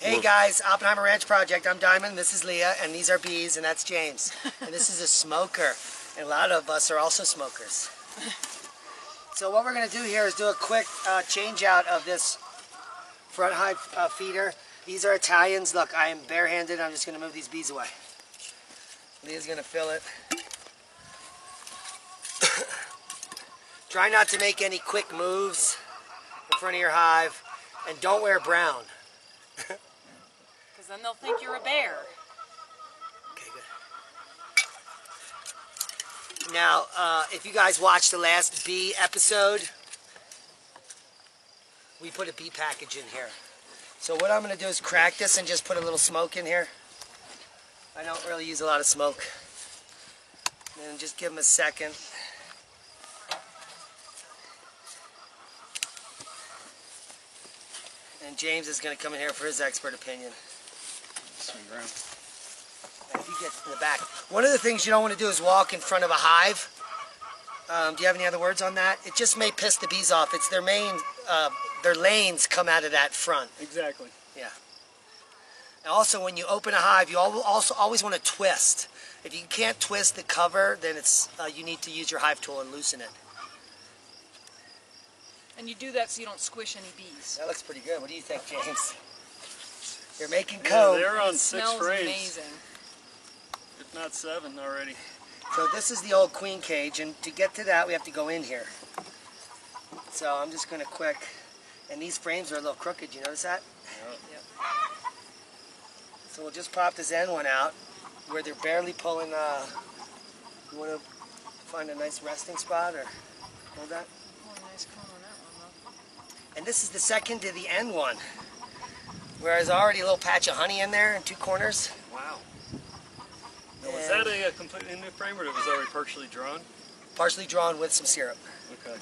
Hey guys, Oppenheimer Ranch Project. I'm Diamond, this is Leah, and these are bees, and that's James. And this is a smoker, and a lot of us are also smokers. So what we're going to do here is do a quick change out of this front hive feeder. These are Italians. Look, I am barehanded. I'm just going to move these bees away. Leah's going to fill it. Try not to make any quick moves in front of your hive, and don't wear brown. Because then they'll think you're a bear. Okay, good. Now, if you guys watched the last bee episode, we put a bee package in here. So what I'm going to do is crack this and just put a little smoke in here. I don't really use a lot of smoke. And just give them a second. And James is going to come in here for his expert opinion. If you get in the back. One of the things you don't want to do is walk in front of a hive. Do you have any other words on that? It just may piss the bees off. It's their main, their lanes come out of that front. Exactly. Yeah. And also, when you open a hive, you also always want to twist. If you can't twist the cover, then it's you need to use your hive tool and loosen it. And you do that so you don't squish any bees. That looks pretty good. What do you think, James? You're making comb. Yeah, they're on It 6 smells frames. amazing. If not 7 already. So this is the old queen cage, and to get to that, we have to go in here. So I'm just going to quick, and these frames are a little crooked. You notice that? Yep. So we'll just pop this end one out, where they're barely pulling. You want to find a nice resting spot, or hold that. Oh, nice comb on that one, though. And this is the second to the end one, where there's already a little patch of honey in there in 2 corners. Wow. Now, was that a completely new frame, or was it already partially drawn? Partially drawn with some syrup. Okay.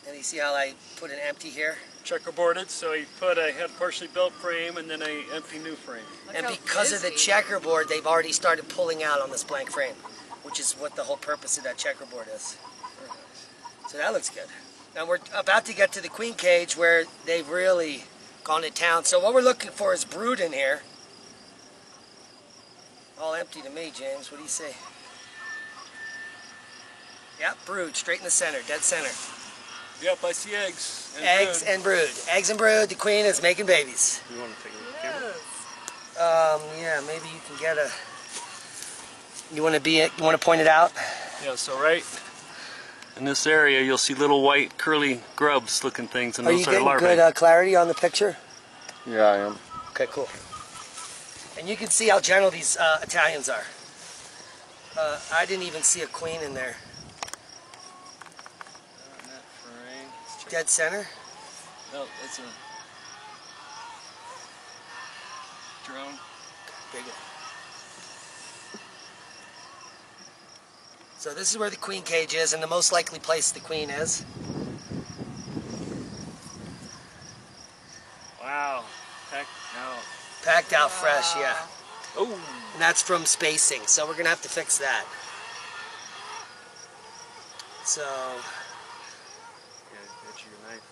And you see how I put an empty here? Checkerboarded, so he had a partially built frame and then a empty new frame. Look And how because of the busy. checkerboard, they've already started pulling out on this blank frame, which is what the whole purpose of that checkerboard is. So that looks good. Now we're about to get to the queen cage where they've really gone to town. So what we're looking for is brood in here. All empty to me, James. What do you say? Yep, brood, straight in the center, dead center. Yep, I see eggs. And Eggs brood. and brood. Eggs and brood. The queen is making babies. You want to take a look at it? Yeah, maybe you can get a. You want to point it out? Yeah, so right in this area, you'll see little white curly grubs looking things, and Are you those are getting larvae. good clarity on the picture? Yeah, I am. Okay, cool. And you can see how gentle these Italians are. I didn't even see a queen in there. On that frame. Let's check. Dead center? No, that's a drone. Big one. So this is where the queen cage is, and the most likely place the queen is. Wow. Heck no. Packed out fresh, yeah. Oh. And that's from spacing, so we're going to have to fix that. So, Yeah, get your knife.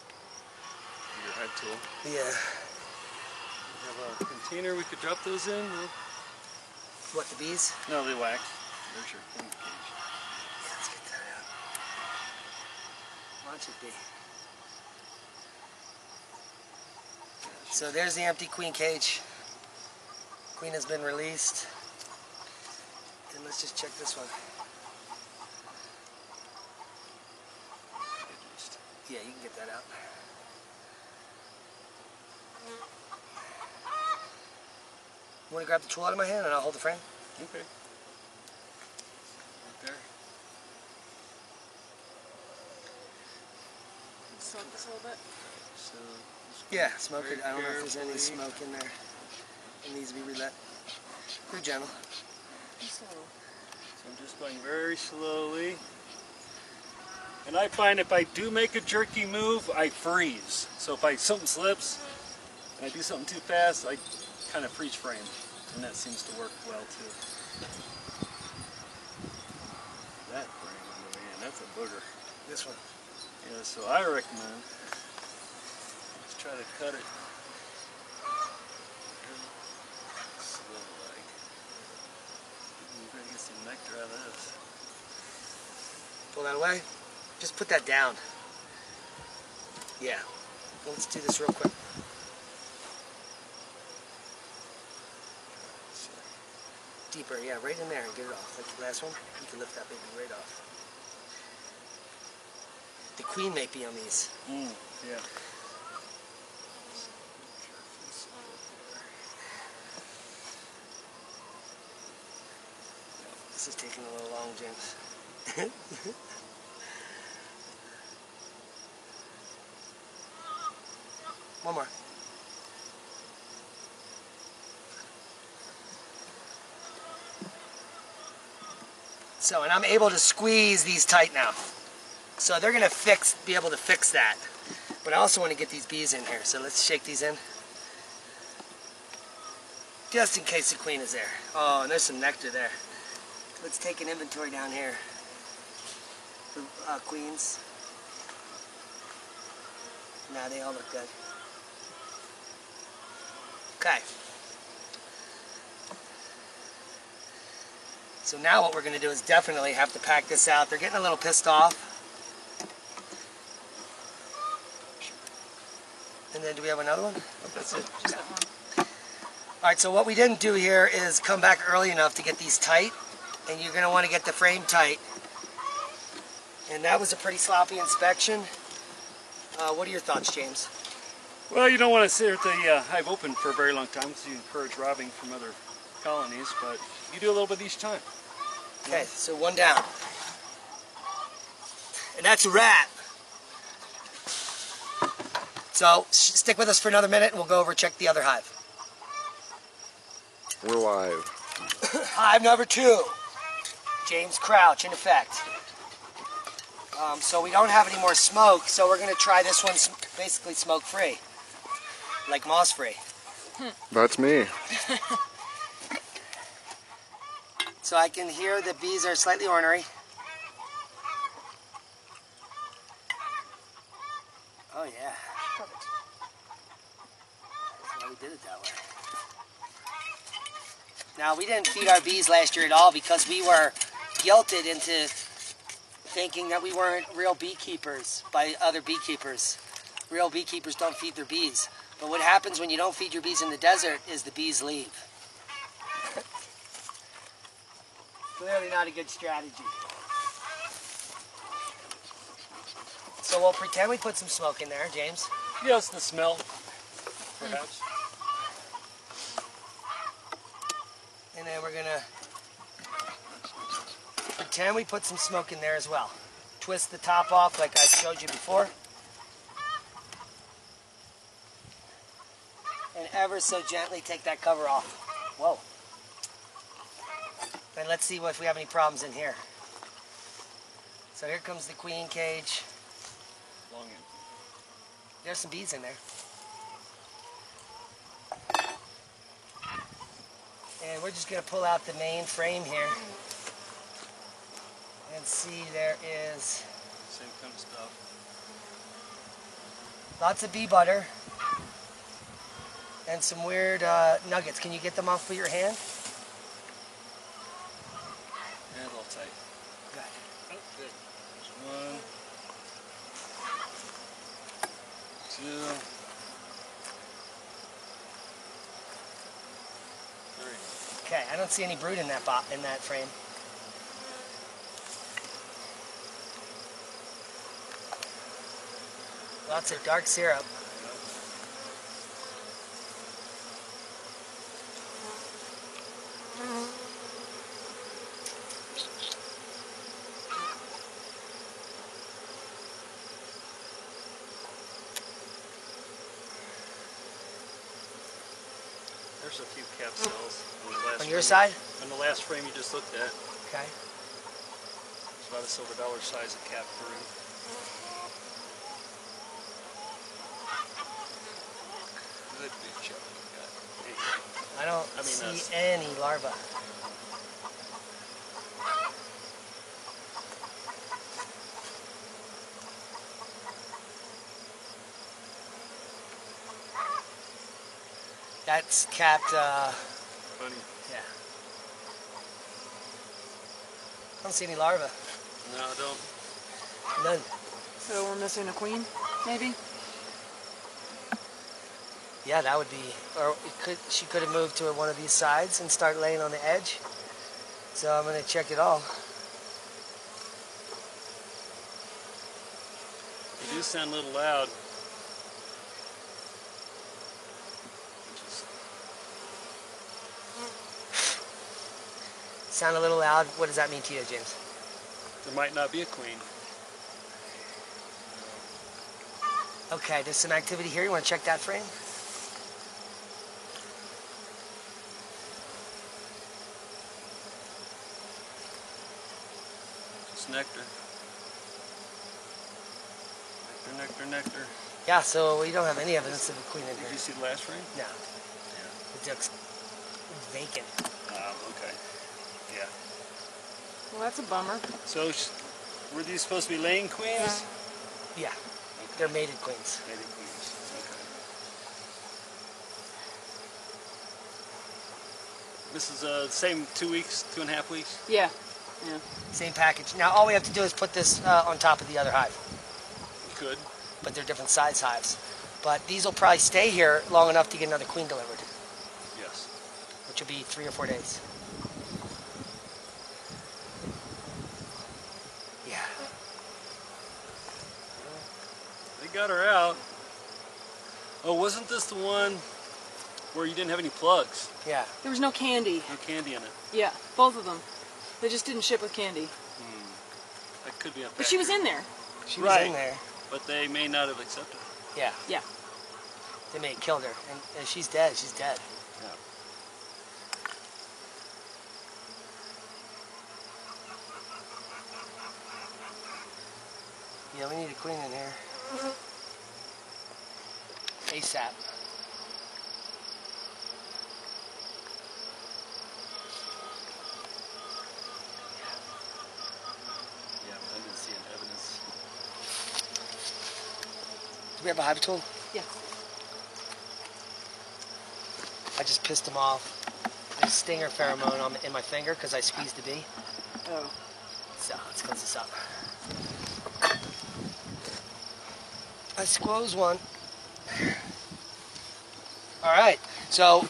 Your head tool. yeah. You have a container we could drop those in? No, What, the bees? no, they wax. There's your queen cage. Yeah, let's get that out. Watch it be. So there's the empty queen cage. Queen has been released. And let's just check this one. Yeah, you can get that out. You want to grab the tool out of my hand and I'll hold the frame? Okay. Right there. Smoke this a little bit. So, Yeah, smoke it. I don't know if there's any carefully. smoke in there. It needs to be relit. Pretty gentle. Just a little. So I'm just going very slowly. And I find if I do make a jerky move, I freeze. So if something slips and I do something too fast, I kind of freeze frame. And that seems to work well too. That frame, man, that's a booger. This one. Yeah, so I recommend let's try to cut it some nectar out of this. Pull that away. Just put that down. Yeah. Let's do this real quick. Deeper, yeah, right in there and get it off. Like the last one, you can lift that baby right off. The queen may be on these. Yeah. This is taking a little long, James. One more. So, and I'm able to squeeze these tight now. So they're gonna be able to fix that. But I also want to get these bees in here, so let's shake these in. Just in case the queen is there. Oh, and there's some nectar there. Let's take an inventory down here. The queens. Nah, they all look good. Okay. So now what we're going to do is definitely have to pack this out. They're getting a little pissed off. And then do we have another one? That's it. Just that one. Alright, so what we didn't do here is come back early enough to get these tight. And you're going to want to get the frame tight. And that was a pretty sloppy inspection. What are your thoughts, James? Well, you don't want to sit at the hive open for a very long time because you encourage robbing from other colonies, but you do a little bit each time. Okay, so one down. And that's a wrap. So stick with us for another minute and we'll go over and check the other hive. We're live. Hive number 2. James Crouch in effect. So we don't have any more smoke, so we're going to try this one basically smoke-free. Like moss-free. That's me. So I can hear the bees are slightly ornery. Oh yeah. Perfect. That's why we did it that way. Now we didn't feed our bees last year at all because we were guilted into thinking that we weren't real beekeepers by other beekeepers. Real beekeepers don't feed their bees. But what happens when you don't feed your bees in the desert is the bees leave. Clearly not a good strategy. So we'll pretend we put some smoke in there, James. Yes, the smell, perhaps. And then we're gonna pretend we put some smoke in there as well. Twist the top off like I showed you before. And ever so gently take that cover off. Whoa. And let's see if we have any problems in here. So here comes the queen cage. Long in. There's some bees in there. And we're just going to pull out the main frame here. And see there is Same kind of stuff. lots of bee butter. And some weird nuggets. Can you get them off with your hand? And a little tight. Good. Oh, good. There's 1, 2, 3. Okay, I don't see any brood in that frame. Lots of dark syrup. There's a few cap cells on the last On your frame. side? On the last frame you just looked at. Okay. It's about a silver dollar size of cap brood. Good big chunk you got. I don't see any larvae. That's capped, Funny. yeah. don't see any larvae. No, I don't. None. So we're missing a queen, maybe? Yeah, that would be, or she could have moved to one of these sides and start laying on the edge. So I'm going to check it all. They do sound a little loud. Sound a little loud. What does that mean to you, James? There might not be a queen. Okay, there's some activity here. You want to check that frame? Just nectar. Nectar, nectar, nectar. Yeah, so we don't have any evidence of a queen in Did here. you see the last frame? No, Yeah. the duck's vacant. Okay. Yeah. Well, that's a bummer. So, were these supposed to be laying queens? Yeah, they're mated queens. Mating queens. Okay. This is the same 2 weeks, 2.5 weeks? Yeah. Yeah. Same package. Now all we have to do is put this on top of the other hive, Good. but they're different size hives. But these will probably stay here long enough to get another queen delivered, Yes. which will be 3 or 4 days. Yeah. They got her out. Oh, wasn't this the one where you didn't have any plugs? Yeah. There was no candy. No candy in it. Yeah, both of them. They just didn't ship with candy. That could be a factor. But she was in there. She was Right. in there. But they may not have accepted it. Yeah. Yeah. They may have killed her. And she's dead. She's dead. Yeah. Yeah, we need a queen in here. ASAP. Yeah, but I didn't see any evidence. Do we have a hive tool? Yeah. I just pissed him off. There's stinger pheromone in my finger because I squeezed the bee. Oh. So let's close this up. I squoze one. All right, so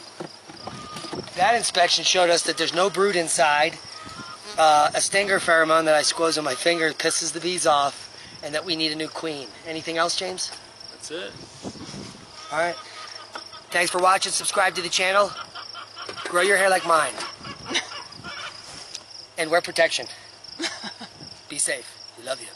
that inspection showed us that there's no brood inside. A stinger pheromone that I squoze on my finger pisses the bees off, and that we need a new queen. Anything else, James? That's it. All right. Thanks for watching. Subscribe to the channel. Grow your hair like mine. And wear protection. Be safe. We love you.